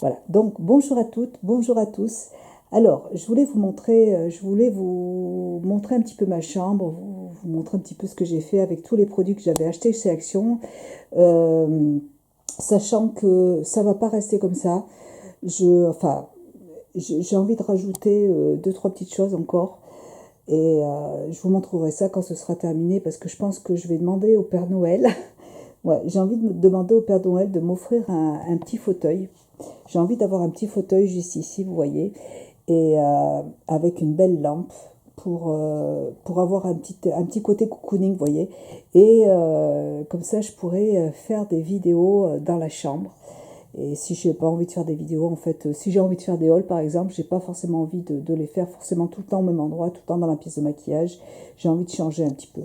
Voilà, donc bonjour à toutes, bonjour à tous. Alors, je voulais vous montrer un petit peu ma chambre, vous montrer un petit peu ce que j'ai fait avec tous les produits que j'avais achetés chez Action, euh, sachant que ça va pas rester comme ça. J'ai envie de rajouter deux, trois petites choses encore, et je vous montrerai ça quand ce sera terminé, parce que je pense que je vais demander au Père Noël. Ouais, j'ai envie de me demander au Père Noël de m'offrir un petit fauteuil. J'ai envie d'avoir un petit fauteuil juste ici, vous voyez, et avec une belle lampe pour avoir un petit côté cocooning, vous voyez. Et comme ça, je pourrais faire des vidéos dans la chambre. Et si je n'ai pas envie de faire des vidéos, en fait, si j'ai envie de faire des hauls, par exemple, j'ai pas forcément envie de les faire forcément tout le temps au même endroit, tout le temps dans la pièce de maquillage. J'ai envie de changer un petit peu.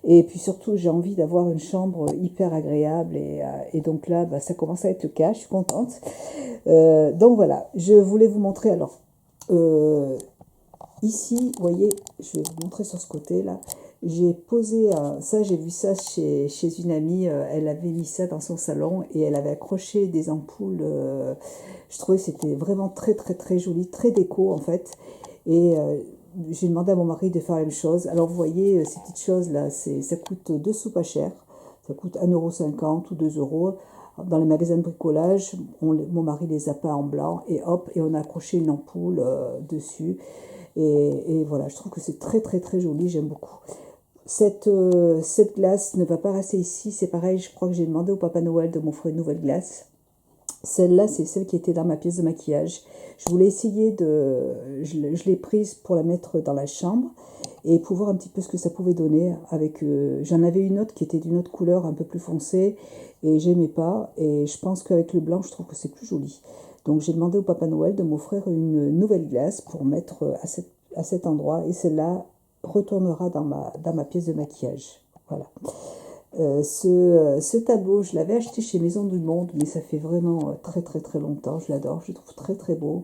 Et puis surtout, j'ai envie d'avoir une chambre hyper agréable. Et donc là, bah, ça commence à être le cas. Je suis contente. Donc voilà, je voulais vous montrer alors. euh, Ici, vous voyez, je vais vous montrer sur ce côté-là. J'ai posé ça, j'ai vu ça chez une amie. Elle avait mis ça dans son salon et elle avait accroché des ampoules. Je trouvais que c'était vraiment très, très, très joli, très déco en fait. Et j'ai demandé à mon mari de faire la même chose. Alors, vous voyez, ces petites choses-là, ça coûte 2 sous pas cher. Ça coûte 1,50 € ou 2 €. Dans les magasins de bricolage, mon mari les a peints en blanc et hop, et on a accroché une ampoule dessus. Et voilà, je trouve que c'est très très très joli, j'aime beaucoup. Cette glace ne va pas rester ici, c'est pareil, je crois que j'ai demandé au Papa Noël de m'offrir une nouvelle glace. Celle-là, c'est celle qui était dans ma pièce de maquillage. Je voulais essayer je l'ai prise pour la mettre dans la chambre et pour voir un petit peu ce que ça pouvait donner. J'en avais une autre qui était d'une autre couleur, un peu plus foncée, et j'aimais pas. Et je pense qu'avec le blanc, je trouve que c'est plus joli. Donc j'ai demandé au Papa Noël de m'offrir une nouvelle glace pour mettre à cet endroit. Et celle-là retournera dans ma pièce de maquillage. Voilà. Ce tableau, je l'avais acheté chez Maison du Monde, mais ça fait vraiment très très très longtemps. Je l'adore, je le trouve très très beau.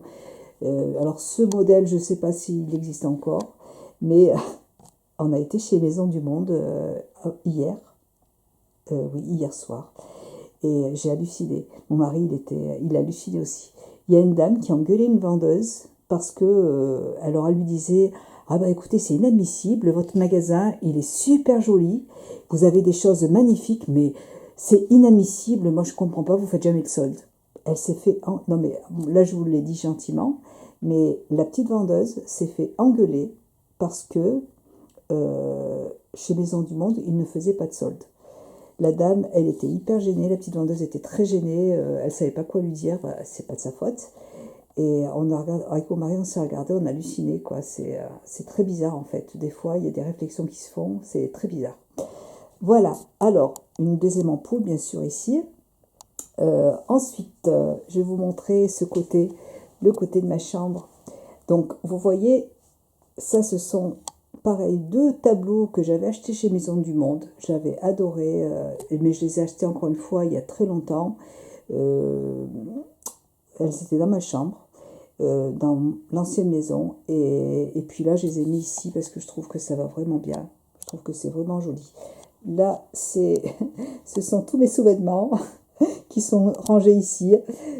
Alors ce modèle, je ne sais pas s'il existe encore, mais on a été chez Maison du Monde hier, oui, hier soir, et j'ai halluciné. Mon mari, il a halluciné aussi. Il y a une dame qui a engueulé une vendeuse parce que, alors elle lui disait, ah bah écoutez, c'est inadmissible, votre magasin, il est super joli, vous avez des choses magnifiques, mais c'est inadmissible, moi je comprends pas, vous faites jamais de solde. Elle s'est fait, non mais là je vous l'ai dit gentiment, mais la petite vendeuse s'est fait engueuler parce que chez Maison du Monde, ils ne faisaient pas de solde. La dame, elle était hyper gênée, la petite vendeuse était très gênée, elle savait pas quoi lui dire, bah, c'est pas de sa faute. Et avec mon mari, on s'est regardé, on a halluciné, quoi. C'est très bizarre, en fait. Des fois, il y a des réflexions qui se font, c'est très bizarre. Voilà, alors, une deuxième ampoule, bien sûr, ici. Ensuite, je vais vous montrer le côté de ma chambre. Donc, vous voyez, ça, ce sont, pareil, deux tableaux que j'avais achetés chez Maison du Monde. J'avais adoré, mais je les ai achetés encore une fois il y a très longtemps. Euh, Elles étaient dans ma chambre, dans l'ancienne maison. Et puis là, je les ai mis ici parce que je trouve que ça va vraiment bien. Je trouve que c'est vraiment joli. Là, ce sont tous mes sous-vêtements qui sont rangés ici.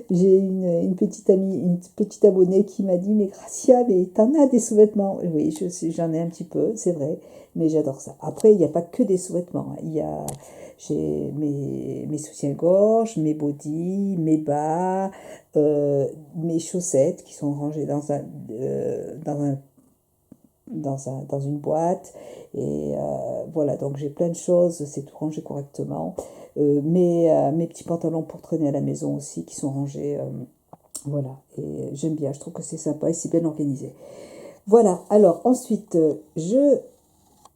J'ai une petite amie, une petite abonnée qui m'a dit, mais Gracia, mais t'en as des sous-vêtements? Oui, j'en ai un petit peu, c'est vrai, mais j'adore ça. Après, il n'y a pas que des sous-vêtements, hein. J'ai mes soutiens-gorge, mes bodys, mes bas, mes chaussettes qui sont rangées dans une boîte. Et voilà, donc j'ai plein de choses, c'est tout rangé correctement. Mes petits pantalons pour traîner à la maison aussi qui sont rangés. Voilà, et j'aime bien, je trouve que c'est sympa et c'est bien organisé. Voilà, alors ensuite,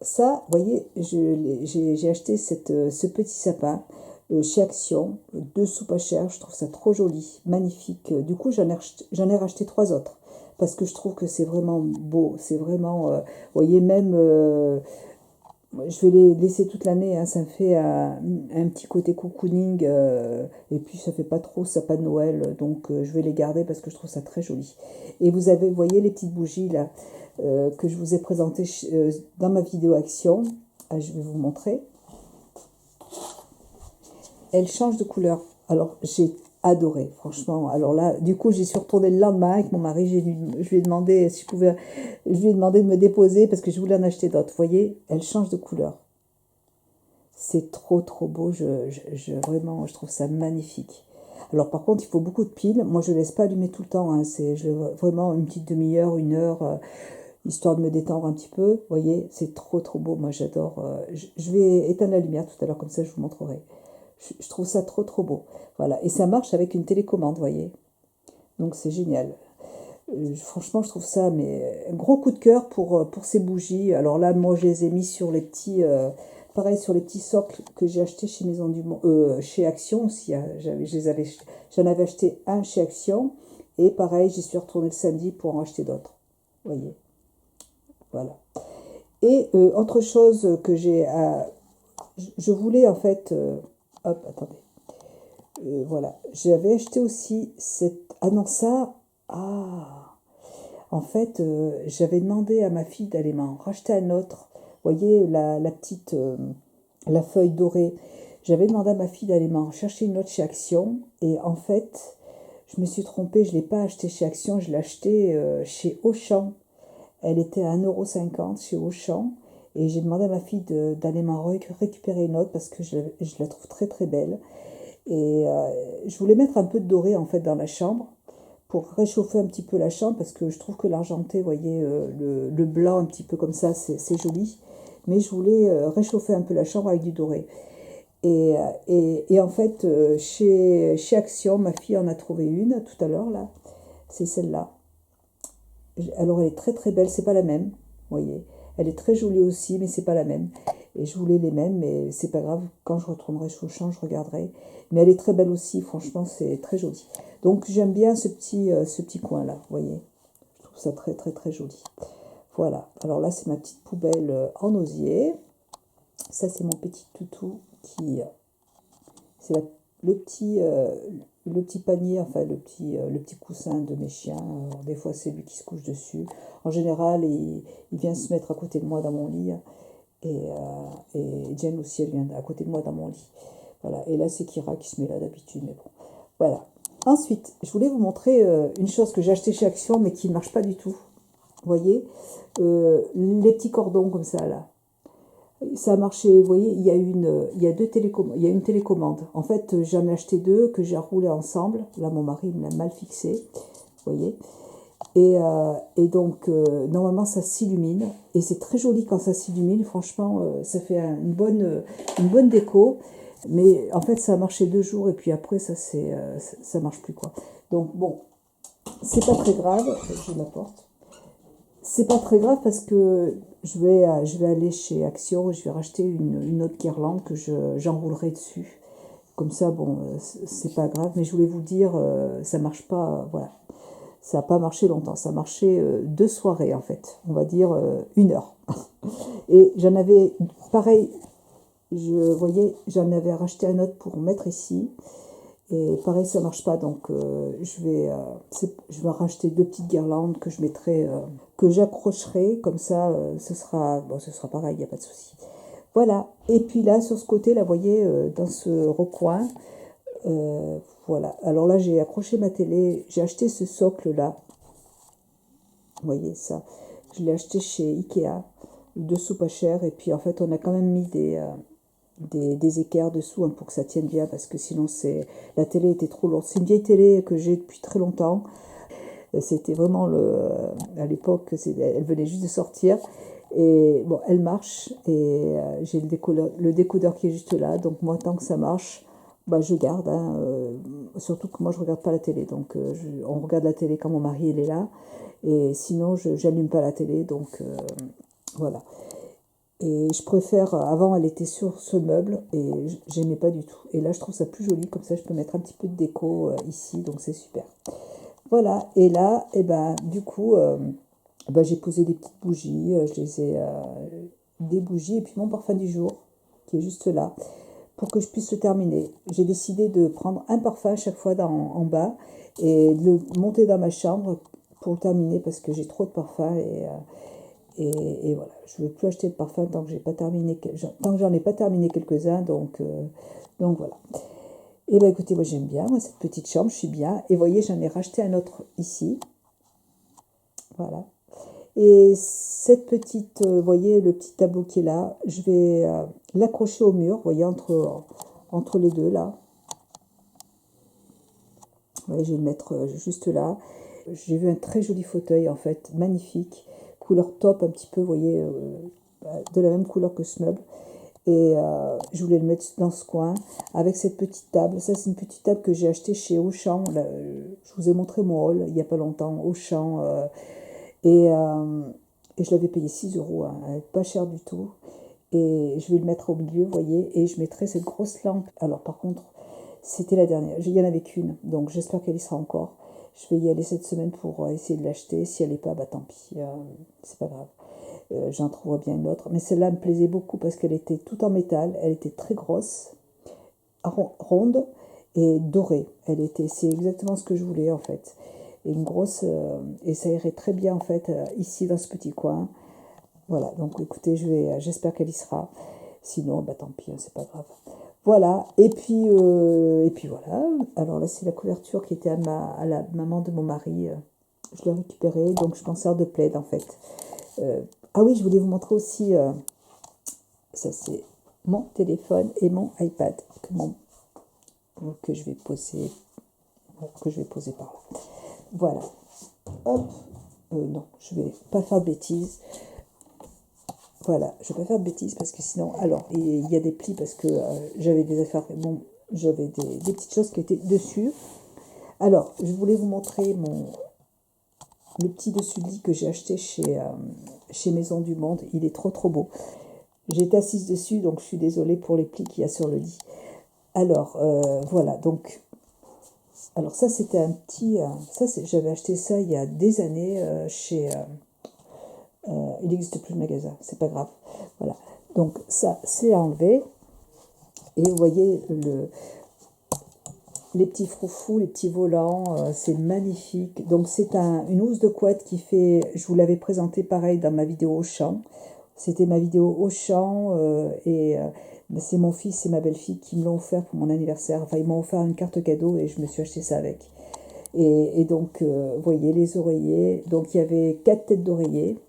ça, vous voyez, j'ai acheté ce petit sapin chez Action, 2 sous pas cher, je trouve ça trop joli, magnifique. Du coup, j'en ai racheté 3 autres parce que je trouve que c'est vraiment beau, c'est vraiment, vous voyez, même, je vais les laisser toute l'année, hein, ça me fait un petit côté cocooning, et puis ça fait pas trop sapin de Noël, donc je vais les garder parce que je trouve ça très joli. Et vous voyez les petites bougies là que je vous ai présentées dans ma vidéo action. Ah, je vais vous montrer. Elles changent de couleur. Alors adoré, franchement. Alors là, du coup, j'y suis retournée le lendemain avec mon mari. Je lui ai demandé si je pouvais, je lui ai demandé de me déposer parce que je voulais en acheter d'autres. Vous voyez, elle change de couleur. C'est trop, trop beau. Vraiment, je trouve ça magnifique. Alors, par contre, il faut beaucoup de piles. Moi, je ne laisse pas allumer tout le temps, hein. Vraiment une petite demi-heure, une heure, histoire de me détendre un petit peu. Vous voyez, c'est trop, trop beau. Moi, j'adore. Je vais éteindre la lumière tout à l'heure, comme ça, je vous montrerai. Je trouve ça trop, trop beau. Voilà. Et ça marche avec une télécommande, vous voyez. Donc, c'est génial. Franchement, je trouve ça, mais un gros coup de cœur pour ces bougies. Alors là, moi, je les ai mis sur les petits, pareil, sur les petits socles que j'ai achetés chez Maison du Monde, chez Action aussi, hein. J'en avais acheté un chez Action. Et pareil, j'y suis retournée le samedi pour en acheter d'autres. Vous voyez, voilà. Et autre chose que je voulais en fait, hop, attendez. Voilà, j'avais acheté aussi cette. Ah non, ça. Ah, en fait, j'avais demandé à ma fille d'aller m'en racheter un autre. Vous voyez, la petite. La feuille dorée. J'avais demandé à ma fille d'aller m'en chercher une autre chez Action. Et en fait, je me suis trompée, je ne l'ai pas acheté chez Action, je l'ai acheté chez Auchan. Elle était à 1,50 € chez Auchan. Et j'ai demandé à ma fille d'aller m'en récupérer une autre parce que je la trouve très très belle. Et je voulais mettre un peu de doré en fait dans la chambre pour réchauffer un petit peu la chambre parce que je trouve que l'argenté, vous voyez, le blanc un petit peu comme ça, c'est joli. Mais je voulais réchauffer un peu la chambre avec du doré. Et en fait, chez Action, ma fille en a trouvé une tout à l'heure, là. C'est celle-là. Alors elle est très très belle, c'est pas la même, vous voyez. Elle est très jolie aussi, mais c'est pas la même. Et je voulais les mêmes, mais c'est pas grave. Quand je retournerai chez Auchan, je regarderai. Mais elle est très belle aussi, franchement, c'est très joli. Donc j'aime bien ce petit coin-là, vous voyez. Je trouve ça très très très joli. Voilà. Alors là, c'est ma petite poubelle en osier. Ça, c'est mon petit toutou qui, c'est le petit panier, enfin le petit coussin de mes chiens. Alors, des fois, c'est lui qui se couche dessus. En général, il vient se mettre à côté de moi dans mon lit. Et Jen aussi, elle vient à côté de moi dans mon lit. Voilà. Et là, c'est Kira qui se met là d'habitude. Mais bon, voilà. Ensuite, je voulais vous montrer une chose que j'ai achetée chez Action, mais qui ne marche pas du tout. Vous voyez, les petits cordons comme ça, là. Ça a marché, vous voyez, il y a il y a une télécommande. En fait, j'en ai acheté deux que j'ai roulé ensemble. Là, mon mari me l'a mal fixé, vous voyez. Et donc, normalement, ça s'illumine. Et c'est très joli quand ça s'illumine. Franchement, ça fait une bonne déco. Mais en fait, ça a marché 2 jours et puis après, ça marche plus, quoi. Donc, bon, c'est pas très grave. Je la porte. C'est pas très grave parce que je vais aller chez Action et je vais racheter une autre guirlande que j'enroulerai dessus. Comme ça, bon, c'est pas grave, mais je voulais vous dire, ça marche pas, voilà. Ça n'a pas marché longtemps, ça a marché 2 soirées en fait, on va dire 1 heure. Et j'en avais, pareil, voyais, j'en avais racheté un autre pour mettre ici. Et pareil, ça marche pas, donc je vais racheter deux petites guirlandes que je mettrai, que j'accrocherai, comme ça, ce sera pareil, il n'y a pas de souci. Voilà. Et puis là, sur ce côté, là, vous voyez, dans ce recoin, voilà. Alors là, j'ai accroché ma télé, j'ai acheté ce socle-là, vous voyez ça, je l'ai acheté chez Ikea, dessous pas cher, et puis en fait, on a quand même mis des équerres dessous, hein, pour que ça tienne bien parce que sinon la télé était trop lourde. C'est une vieille télé que j'ai depuis très longtemps. C'était vraiment à l'époque, elle venait juste de sortir et bon, elle marche et j'ai le décodeur qui est juste là. Donc moi, tant que ça marche, bah, je garde, hein, surtout que moi je regarde pas la télé, donc on regarde la télé quand mon mari il est là et sinon je n'allume pas la télé, donc voilà. Et je préfère, avant elle était sur ce meuble et j'aimais pas du tout. Et là je trouve ça plus joli, comme ça je peux mettre un petit peu de déco ici, donc c'est super. Voilà, et là, et ben, du coup, j'ai posé des petites bougies, des bougies et puis mon parfum du jour, qui est juste là, pour que je puisse le terminer. J'ai décidé de prendre un parfum à chaque fois en bas et de le monter dans ma chambre pour le terminer parce que j'ai trop de parfums et voilà, je ne veux plus acheter de parfum tant que j'en ai pas terminé quelques-uns, donc voilà. Et ben écoutez, moi j'aime bien, moi, cette petite chambre, je suis bien. Et vous voyez, j'en ai racheté un autre ici. Voilà. Et cette petite, vous voyez, le petit tableau qui est là, je vais l'accrocher au mur, vous voyez, entre les deux là. Ouais, je vais le mettre juste là. J'ai vu un très joli fauteuil, en fait, magnifique, couleur taupe un petit peu, vous voyez, de la même couleur que ce meuble. Et je voulais le mettre dans ce coin avec cette petite table. Ça, c'est une petite table que j'ai achetée chez Auchan. Là, je vous ai montré mon haul il n'y a pas longtemps, Auchan. Et, euh, et je l'avais payé 6 euros, hein, pas cher du tout. Et je vais le mettre au milieu, vous voyez, et je mettrai cette grosse lampe. Alors, par contre, c'était la dernière. Il n'y en avait qu'une, donc j'espère qu'elle y sera encore. Je vais y aller cette semaine pour essayer de l'acheter. Si elle n'est pas, bah tant pis, c'est pas grave. J'en trouverai bien une autre. Mais celle-là me plaisait beaucoup parce qu'elle était tout en métal, elle était très grosse, ronde et dorée. C'est exactement ce que je voulais en fait. Et une grosse, et ça irait très bien en fait ici dans ce petit coin. Voilà, donc écoutez, j'espère qu'elle y sera. Sinon, bah tant pis, hein, c'est pas grave. Voilà, et puis voilà. Alors là, c'est la couverture qui était à la maman de mon mari. Je l'ai récupérée, donc je m'en sers de plaid en fait. Ah oui, je voulais vous montrer aussi, ça c'est mon téléphone et mon iPad que je vais poser, par là. Voilà. Hop. Non, je vais pas faire de bêtises. Voilà, je ne vais pas faire de bêtises parce que sinon, alors, il y a des plis parce que j'avais des affaires, bon, j'avais des petites choses qui étaient dessus. Alors, je voulais vous montrer le petit dessus de lit que j'ai acheté chez Maison du Monde. Il est trop trop beau. J'étais assise dessus, donc je suis désolée pour les plis qu'il y a sur le lit. Alors, voilà, donc, alors ça c'était un petit, j'avais acheté ça il y a des années il n'existe plus le magasin, c'est pas grave. Voilà, donc ça c'est enlevé. Et vous voyez les petits froufous, les petits volants, c'est magnifique. Donc c'est une housse de couette qui fait, je vous l'avais présenté pareil dans ma vidéo Auchan. C'était ma vidéo Auchan c'est mon fils et ma belle-fille qui me l'ont offert pour mon anniversaire. Enfin, ils m'ont offert une carte cadeau et je me suis acheté ça avec. Et donc, vous voyez les oreillers. Donc il y avait 4 têtes d'oreillers.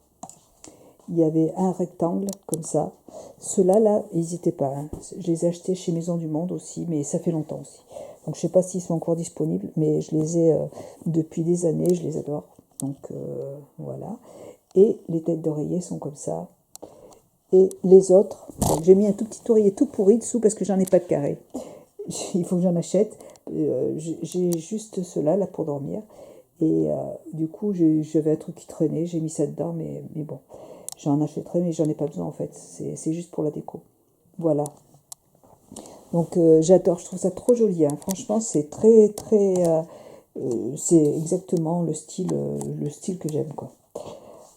Il y avait un rectangle comme ça. Ceux-là, là, ils n'hésitaient pas. Hein. Je les ai achetés chez Maison du Monde aussi, mais ça fait longtemps aussi. Donc je ne sais pas s'ils sont encore disponibles, mais je les ai depuis des années, je les adore. Donc voilà. Et les têtes d'oreiller sont comme ça. Et les autres, j'ai mis un tout petit oreiller tout pourri dessous parce que j'en ai pas de carré. Il faut que j'en achète. J'ai juste ceux-là là pour dormir. Et du coup, j'avais un truc qui traînait, j'ai mis ça dedans, mais bon. J'en achèterai, mais j'en ai pas besoin en fait. C'est juste pour la déco. Voilà. Donc j'adore, je trouve ça trop joli. Hein. Franchement, c'est très très. C'est exactement le style que j'aime quoi.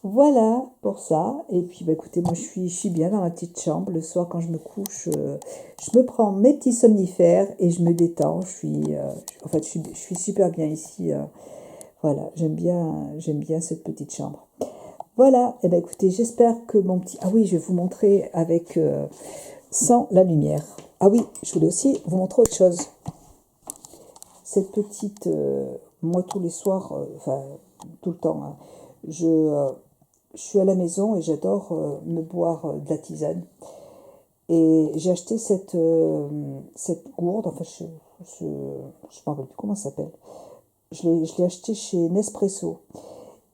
Voilà pour ça. Et puis bah, écoutez, moi je suis bien dans ma petite chambre. Le soir quand je me couche, je me prends mes petits somnifères et je me détends. En fait, je suis super bien ici. Voilà, j'aime bien cette petite chambre. Voilà, et eh ben écoutez, j'espère que mon petit... Ah oui, je vais vous montrer avec sans la lumière. Ah oui, je voulais aussi vous montrer autre chose. Cette petite... moi, tous les soirs, enfin, tout le temps, hein, je suis à la maison et j'adore me boire de la tisane. Et j'ai acheté cette gourde, enfin, je me rappelle plus comment ça s'appelle. Je l'ai acheté chez Nespresso.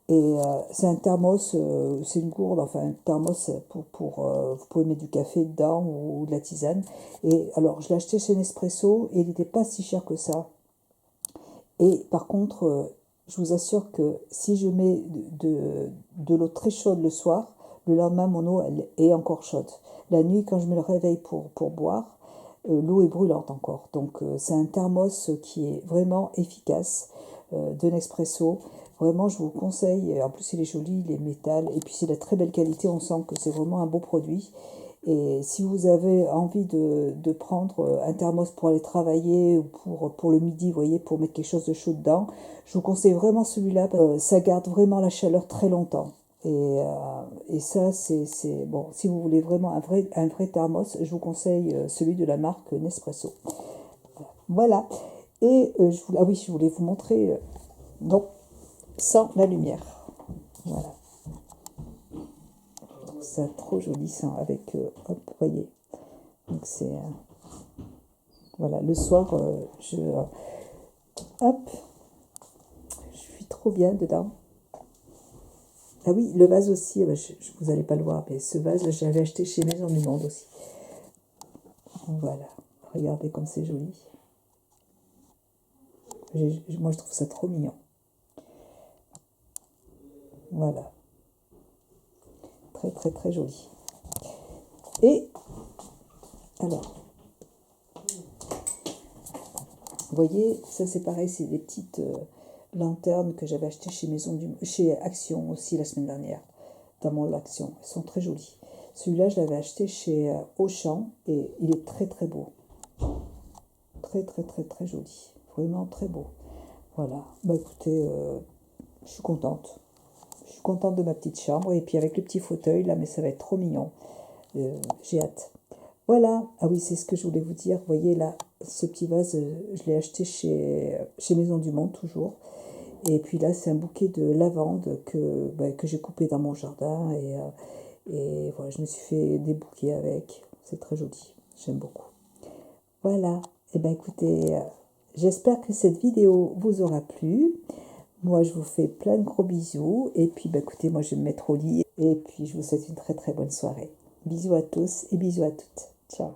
Et c'est un thermos, c'est une gourde, enfin un thermos vous pouvez mettre du café dedans ou de la tisane. Et alors je l'ai acheté chez Nespresso et il n'était pas si cher que ça. Et par contre, je vous assure que si je mets de l'eau très chaude le soir, le lendemain mon eau elle est encore chaude. La nuit quand je me réveille pour boire, l'eau est brûlante encore. Donc c'est un thermos qui est vraiment efficace de Nespresso. Vraiment, je vous le conseille. En plus, il est joli, il est métal. Et puis, c'est de la très belle qualité. On sent que c'est vraiment un beau produit. Et si vous avez envie de prendre un thermos pour aller travailler ou pour le midi, vous voyez, pour mettre quelque chose de chaud dedans, je vous conseille vraiment celui-là parce que ça garde vraiment la chaleur très longtemps. Et ça, c'est bon. Si vous voulez vraiment un vrai thermos, je vous conseille celui de la marque Nespresso. Voilà. Et ah oui, je voulais vous montrer, donc, sans la lumière. Voilà. Je trouve ça trop joli, ça, avec, hop, vous voyez. Donc c'est, voilà, le soir, hop, je suis trop bien dedans. Ah oui, le vase aussi, vous n'allez pas le voir, mais ce vase, j'avais acheté chez Maison du Monde aussi. Voilà, regardez comme c'est joli. Moi, je trouve ça trop mignon. Voilà, très très très joli. Et alors, vous voyez, ça c'est pareil, c'est des petites lanternes que j'avais achetées chez Action aussi la semaine dernière, dans mon lot Action. Elles sont très jolies. Celui-là, je l'avais acheté chez Auchan et il est très très beau. Très très très très joli. Vraiment très beau. Voilà. Bah écoutez, je suis contente. Je suis contente de ma petite chambre. Et puis avec le petit fauteuil là, mais ça va être trop mignon. J'ai hâte. Voilà. Ah oui, c'est ce que je voulais vous dire. Vous voyez là, ce petit vase, je l'ai acheté chez Maison du Monde toujours. Et puis là, c'est un bouquet de lavande que j'ai coupé dans mon jardin. Et voilà, je me suis fait des bouquets avec. C'est très joli. J'aime beaucoup. Voilà. Et bien écoutez, j'espère que cette vidéo vous aura plu. Moi, je vous fais plein de gros bisous. Et puis, écoutez, moi, je vais me mettre au lit. Et puis, je vous souhaite une très très bonne soirée. Bisous à tous et bisous à toutes. Ciao.